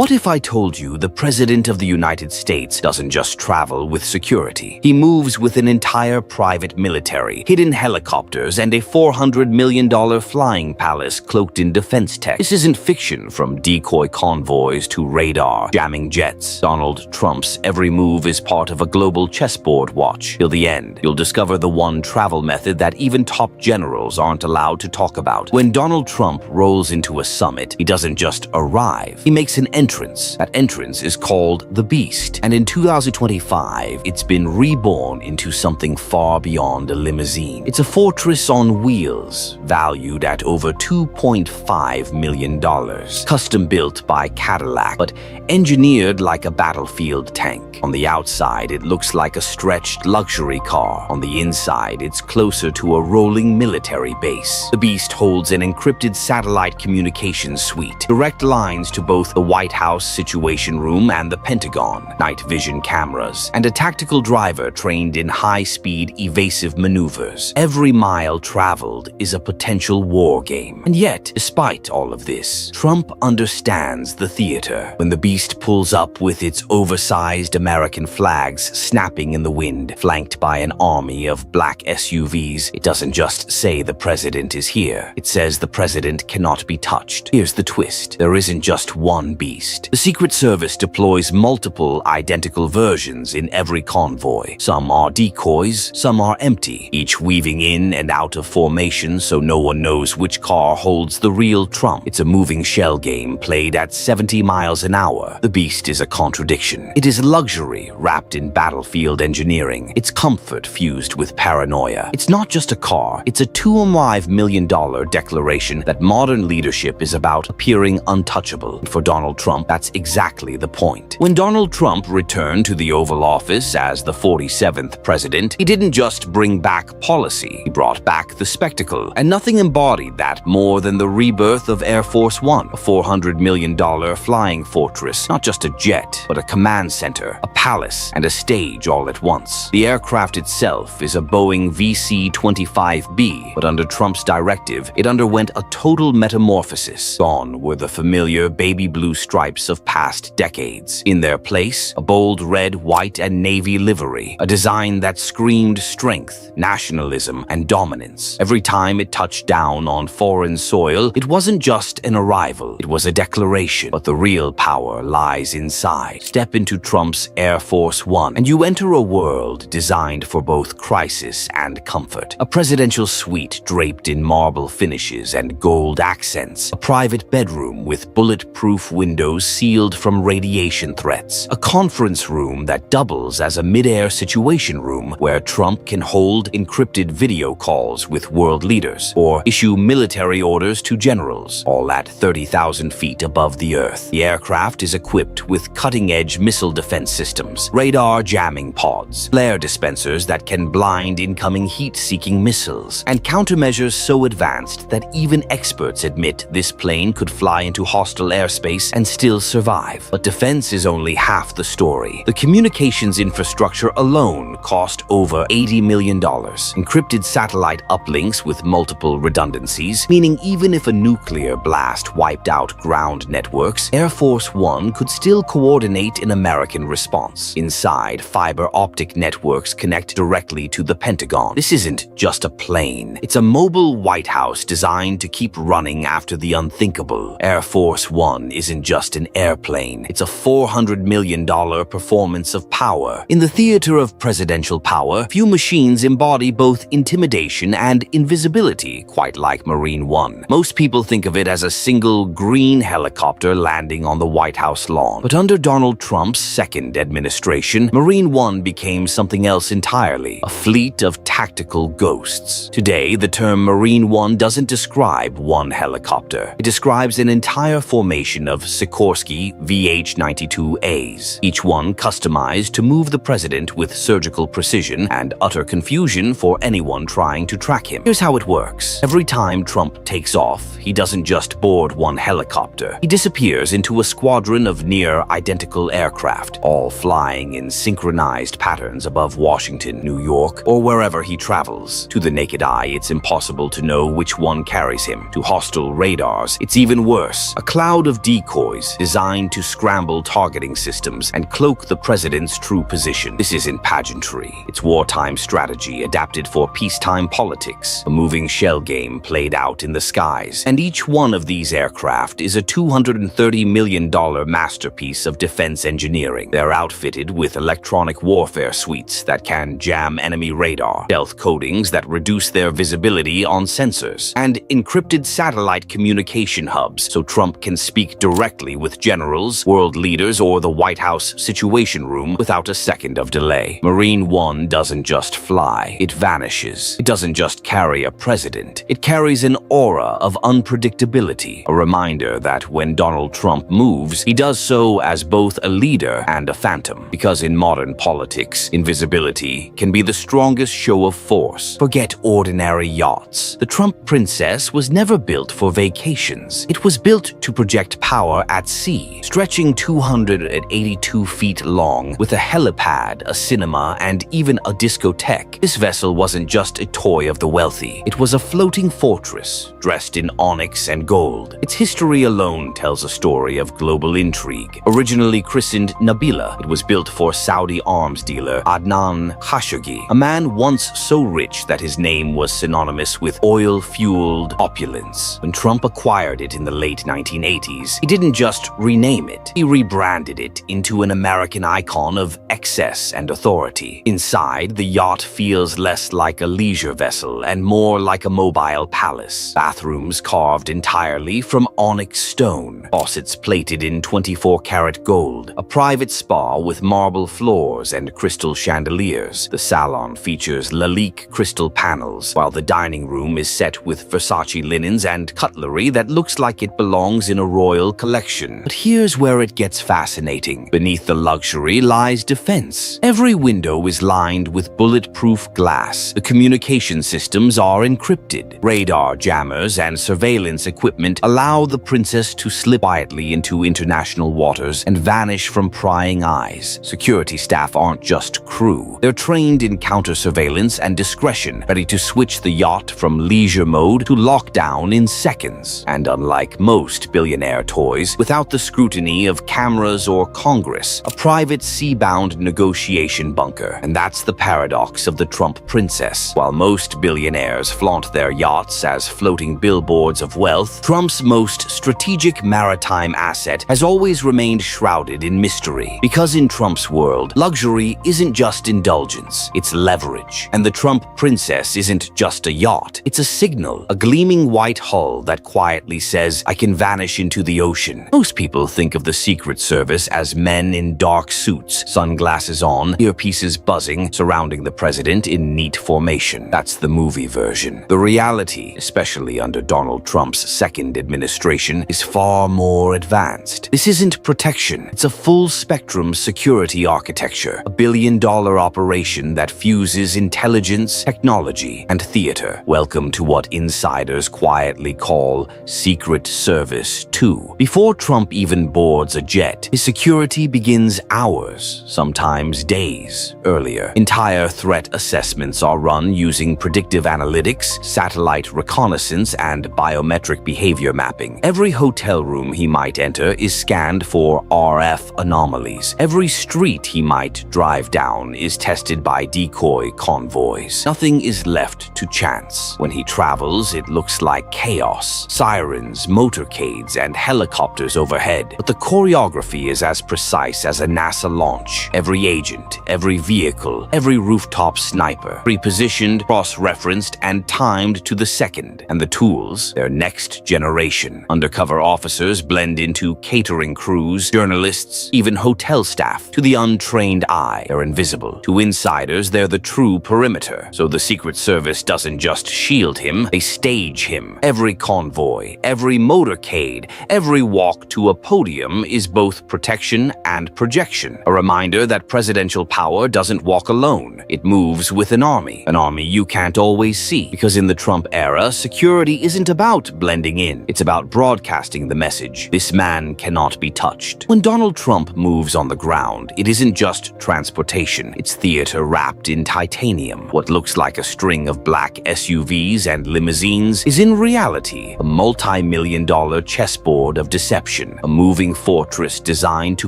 What if I told you the President of the United States doesn't just travel with security? He moves with an entire private military, hidden helicopters, and a $400 million flying palace cloaked in defense tech. This isn't fiction. From decoy convoys to radar jamming jets, Donald Trump's every move is part of a global chessboard watch. Till the end, you'll discover the one travel method that even top generals aren't allowed to talk about. When Donald Trump rolls into a summit, he doesn't just arrive. He makes an entrance. That entrance is called the Beast. And in 2025, it's been reborn into something far beyond a limousine. It's a fortress on wheels, valued at over $2.5 million. Custom built by Cadillac, but engineered like a battlefield tank. On the outside, it looks like a stretched luxury car. On the inside, it's closer to a rolling military base. The Beast holds an encrypted satellite communications suite, direct lines to both the White House Situation Room and the Pentagon, night vision cameras, and a tactical driver trained in high-speed evasive maneuvers. Every mile traveled is a potential war game. And yet, despite all of this, Trump understands the theater. When the Beast pulls up with its oversized American flags snapping in the wind, flanked by an army of black SUVs, it doesn't just say the president is here. It says the president cannot be touched. Here's the twist. There isn't just one Beast. The Secret Service deploys multiple identical versions in every convoy. Some are decoys, some are empty, each weaving in and out of formation so no one knows which car holds the real Trump. It's a moving shell game played at 70 miles an hour. The Beast is a contradiction. It is luxury wrapped in battlefield engineering. It's comfort fused with paranoia. It's not just a car. It's a $2.5 million declaration that modern leadership is about appearing untouchable. And for Donald Trump, that's exactly the point. When Donald Trump returned to the Oval Office as the 47th president, he didn't just bring back policy. He brought back the spectacle. And nothing embodied that more than the rebirth of Air Force One, a $400 million flying fortress, not just a jet, but a command center, a palace, and a stage all at once. The aircraft itself is a Boeing VC-25B, but under Trump's directive, it underwent a total metamorphosis. Gone were the familiar baby blue stripes of past decades. In their place, a bold red, white, and navy livery, a design that screamed strength, nationalism, and dominance. Every time it touched down on foreign soil, it wasn't just an arrival, it was a declaration. But the real power lies inside. Step into Trump's Air Force One, and you enter a world designed for both crisis and comfort. A presidential suite draped in marble finishes and gold accents. A private bedroom with bulletproof windows sealed from radiation threats. A conference room that doubles as a mid-air situation room where Trump can hold encrypted video calls with world leaders or issue military orders to generals, all at 30,000 feet above the earth. The aircraft is equipped with cutting-edge missile defense systems, radar jamming pods, flare dispensers that can blind incoming heat-seeking missiles, and countermeasures so advanced that even experts admit this plane could fly into hostile airspace and still survive. But defense is only half the story. The communications infrastructure alone cost over $80 million. Encrypted satellite uplinks with multiple redundancies, meaning even if a nuclear blast wiped out ground networks, Air Force One could still coordinate an American response. Inside, fiber optic networks connect directly to the Pentagon. This isn't just a plane. It's a mobile White House designed to keep running after the unthinkable. Air Force One isn't just an airplane. It's a $400 million performance of power. In the theater of presidential power, few machines embody both intimidation and invisibility, quite like Marine One. Most people think of it as a single green helicopter landing on the White House lawn. But under Donald Trump's second administration, Marine One became something else entirely, a fleet of tactical ghosts. Today, the term Marine One doesn't describe one helicopter. It describes an entire formation of Sikorsky VH-92As, each one customized to move the president with surgical precision and utter confusion for anyone trying to track him. Here's how it works. Every time Trump takes off, he doesn't just board one helicopter. He disappears into a squadron of near-identical aircraft, all flying in synchronized patterns above Washington, New York, or wherever he travels. To the naked eye, it's impossible to know which one carries him. To hostile radars, it's even worse. A cloud of decoys onyx, designed to scramble targeting systems and cloak the president's true position. This isn't pageantry. It's wartime strategy adapted for peacetime politics, a moving shell game played out in the skies. And each one of these aircraft is a $230 million masterpiece of defense engineering. They're outfitted with electronic warfare suites that can jam enemy radar, stealth coatings that reduce their visibility on sensors, and encrypted satellite communication hubs so Trump can speak directly with generals, world leaders, or the White House Situation Room without a second of delay. Marine One doesn't just fly, it vanishes. It doesn't just carry a president, it carries an aura of unpredictability, a reminder that when Donald Trump moves, he does so as both a leader and a phantom. Because in modern politics, invisibility can be the strongest show of force. Forget ordinary yachts. The Trump princess was never built for vacations. It was built to project power at sea, stretching 282 feet long, with a helipad, a cinema, and even a discotheque. This vessel wasn't just a toy of the wealthy. It was a floating fortress, dressed in onyx and gold. Its history alone tells a story of global intrigue. Originally christened Nabila, it was built for Saudi arms dealer Adnan Khashoggi, a man once so rich that his name was synonymous with oil-fueled opulence. When Trump acquired it in the late 1980s, he didn't just rename it, he rebranded it into an American icon of excess and authority. Inside, the yacht feels less like a leisure vessel and more like a mobile palace. Bathrooms carved entirely from onyx stone, faucets plated in 24-karat gold, a private spa with marble floors and crystal chandeliers. The salon features Lalique crystal panels, while the dining room is set with Versace linens and cutlery that looks like it belongs in a royal collection. But here's where it gets fascinating. Beneath the luxury lies defense. Every window is lined with bulletproof glass. The communication systems are encrypted. Radar jammers and surveillance equipment allow the princess to slip quietly into international waters and vanish from prying eyes. Security staff aren't just crew. They're trained in counter-surveillance and discretion, ready to switch the yacht from leisure mode to lockdown in seconds. And unlike most billionaire toys, without the scrutiny of cameras or Congress, a private sea-bound negotiation bunker. And that's the paradox of the Trump princess. While most billionaires flaunt their yachts as floating billboards of wealth, Trump's most strategic maritime asset has always remained shrouded in mystery. Because in Trump's world, luxury isn't just indulgence, it's leverage. And the Trump princess isn't just a yacht, it's a signal, a gleaming white hull that quietly says, "I can vanish into the ocean." Most people think of the Secret Service as men in dark suits, sunglasses on, earpieces buzzing, surrounding the president in neat formation. That's the movie version. The reality, especially under Donald Trump's second administration, is far more advanced. This isn't protection, it's a full-spectrum security architecture, a billion-dollar operation that fuses intelligence, technology, and theater. Welcome to what insiders quietly call Secret Service 2. Before Trump even boards a jet, his security begins hours, sometimes days, earlier. Entire threat assessments are run using predictive analytics, satellite reconnaissance, and biometric behavior mapping. Every hotel room he might enter is scanned for RF anomalies. Every street he might drive down is tested by decoy convoys. Nothing is left to chance. When he travels, it looks like chaos. Sirens, motorcades, and helicopters overhead. But the choreography is as precise as a NASA launch. Every agent, every vehicle, every rooftop sniper, pre-positioned, cross-referenced, and timed to the second. And the tools, they're next generation. Undercover officers blend into catering crews, journalists, even hotel staff. To the untrained eye, they're invisible. To insiders, they're the true perimeter. So the Secret Service doesn't just shield him, they stage him. Every convoy, every motorcade, every walk to a podium is both protection and projection. A reminder that presidential power doesn't walk alone. It moves with an army you can't always see. Because in the Trump era, security isn't about blending in. It's about broadcasting the message. This man cannot be touched. When Donald Trump moves on the ground, it isn't just transportation. It's theater wrapped in titanium. What looks like a string of black SUVs and limousines is in reality a multi-million-dollar chessboard of deception. deception, a moving fortress designed to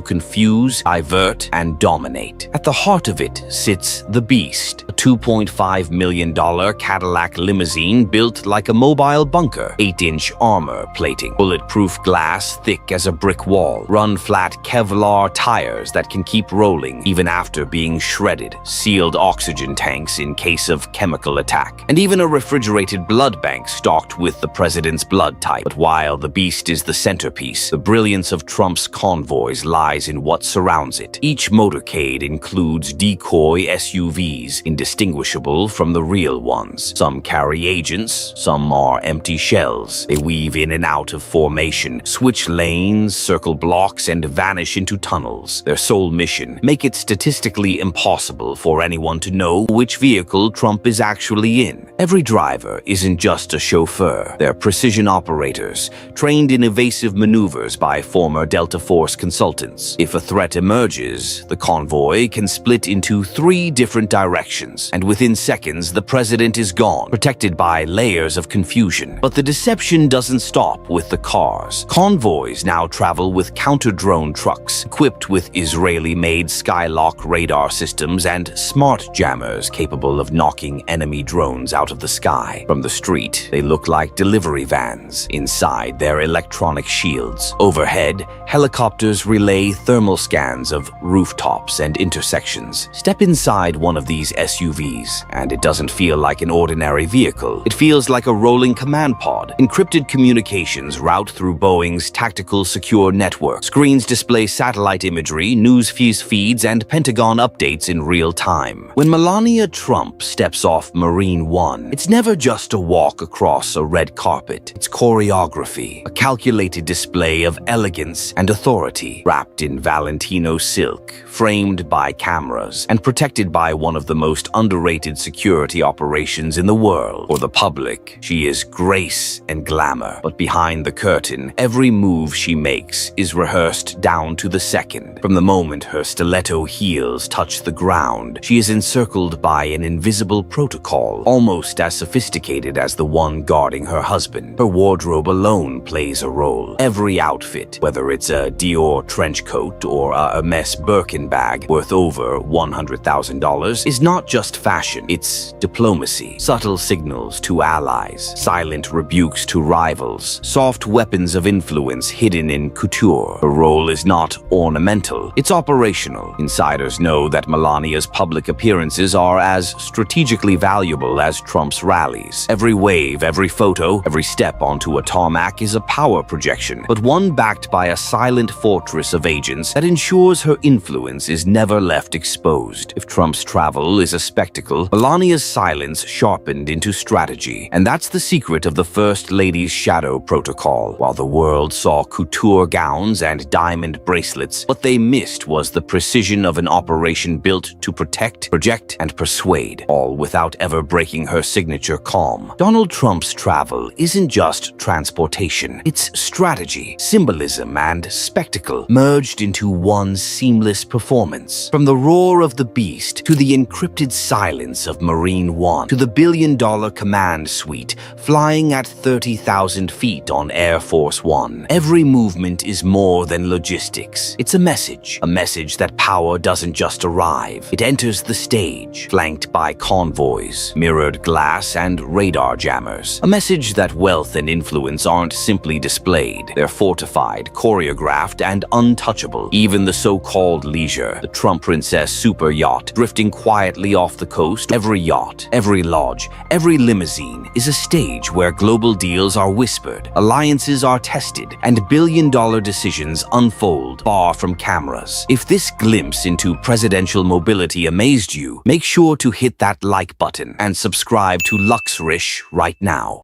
confuse, divert, and dominate. At the heart of it sits the Beast, a $2.5 million Cadillac limousine built like a mobile bunker, 8-inch armor plating, bulletproof glass thick as a brick wall, run-flat Kevlar tires that can keep rolling even after being shredded, sealed oxygen tanks in case of chemical attack, and even a refrigerated blood bank stocked with the president's blood type. But while the Beast is the centerpiece, the brilliance of Trump's convoys lies in what surrounds it. Each motorcade includes decoy SUVs, indistinguishable from the real ones. Some carry agents, some are empty shells. They weave in and out of formation, switch lanes, circle blocks, and vanish into tunnels. Their sole mission: make it statistically impossible for anyone to know which vehicle Trump is actually in. Every driver isn't just a chauffeur. They're precision operators, trained in evasive maneuvers by former Delta Force consultants. If a threat emerges, the convoy can split into 3 different directions, and within seconds the president is gone, protected by layers of confusion. But the deception doesn't stop with the cars. Convoys now travel with counter-drone trucks, equipped with Israeli-made Skylock radar systems and smart jammers capable of knocking enemy drones out of the sky. From the street, they look like delivery vans. Inside, they're electronic shields. Overhead, helicopters relay thermal scans of rooftops and intersections. Step inside one of these SUVs, and it doesn't feel like an ordinary vehicle. It feels like a rolling command pod. Encrypted communications route through Boeing's tactical secure network. Screens display satellite imagery, news feeds, and Pentagon updates in real time. When Melania Trump steps off Marine One, it's never just a walk across a red carpet. It's choreography, a calculated display of elegance and authority, wrapped in Valentino silk, framed by cameras, and protected by one of the most underrated security operations in the world. For the public, she is grace and glamour. But behind the curtain, every move she makes is rehearsed down to the second. From the moment her stiletto heels touch the ground, she is encircled by an invisible protocol, almost as sophisticated as the one guarding her husband. Her wardrobe alone plays a role. Every outfit, whether it's a Dior trench coat or a Hermes Birkin bag worth over $100,000, is not just fashion, it's diplomacy. Subtle signals to allies, silent rebukes to rivals, soft weapons of influence hidden in couture. Her role is not ornamental, it's operational. Insiders know that Melania's public appearances are as strategically valuable as Trump's rallies. Every wave, every photo, every step onto a tarmac is a power projection, but one backed by a silent fortress of agents that ensures her influence is never left exposed. If Trump's travel is a spectacle, Melania's silence sharpened into strategy. And that's the secret of the First Lady's shadow protocol. While the world saw couture gowns and diamond bracelets, what they missed was the precision of an operation built to protect, project, and persuade, all without ever breaking her signature calm. Donald Trump's travel isn't just transportation, it's strategy, symbolism, and spectacle merged into one seamless performance. From the roar of the Beast to the encrypted silence of Marine One to the billion-dollar command suite flying at 30,000 feet on Air Force One, every movement is more than logistics. It's a message that power doesn't just arrive. It enters the stage, flanked by convoys, mirrored glass, and radar jammers. A message that wealth and influence aren't simply displayed. They're fortified, choreographed, and untouchable. Even the so-called leisure, the Trump Princess super yacht, drifting quietly off the coast, every yacht, every lodge, every limousine is a stage where global deals are whispered, alliances are tested, and billion-dollar decisions unfold far from cameras. If this glimpse into presidential mobility amazed you, make sure to hit that like button and subscribe to Luxurish right now.